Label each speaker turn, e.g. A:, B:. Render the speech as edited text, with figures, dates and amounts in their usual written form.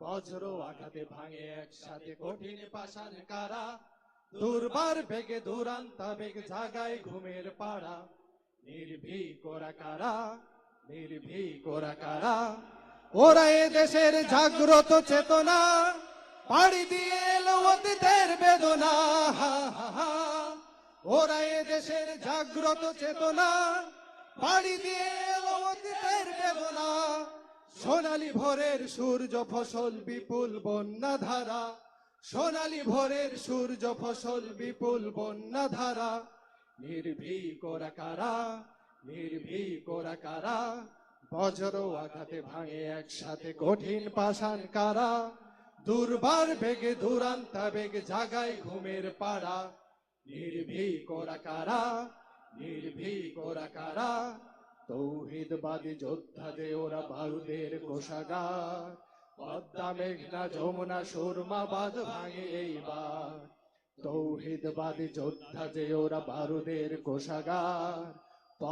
A: বজ্র আঘাতে ভাঙে একসাথে কঠিন পাষাণ কারা, দুর্বার বেগে দুরান্তা বেগ জাগায় ঘুমের পাড়া। নির্ভীক ওরা কারা, নির্ভীক ওরা কারা, ওরা এ দেশের জাগ্রত চেতনা, পাড়ি দিয়ে এলো অতীতের বেদনা। হা হা হা, ওরা এ দেশের জাগ্রত চেতনা, পাড়ি দিয়ে এলো অতীতের বেদনা। সোনালী ভোরের সূর্য ফসল বিপুল বন্যা ধারা, সোনালী ভোরের সূর্য ফসল বিপুল বন্যা ধারা। নির্ভীক ওরা কারা, নির্ভীক ওরা কারা, বজ্র আঘাতে ভাঙে একসাথে কঠিন পাষাণ কারা, দুর্বার বেগে দুরান্তা বেগ জাগায় ঘুমের পাড়া। নির্ভীক ওরা কারা, নির্ভীক ওরা কারা, তৌহিদবাদী যোদ্ধা যে ওরা বারুদের কোষাগার। পদ্মা মেঘনা যমুনা সুরমা বাঁধ ভাঙে এইবার, তৌহিদবাদী যোদ্ধা যে ওরা বারুদের কোষাগার।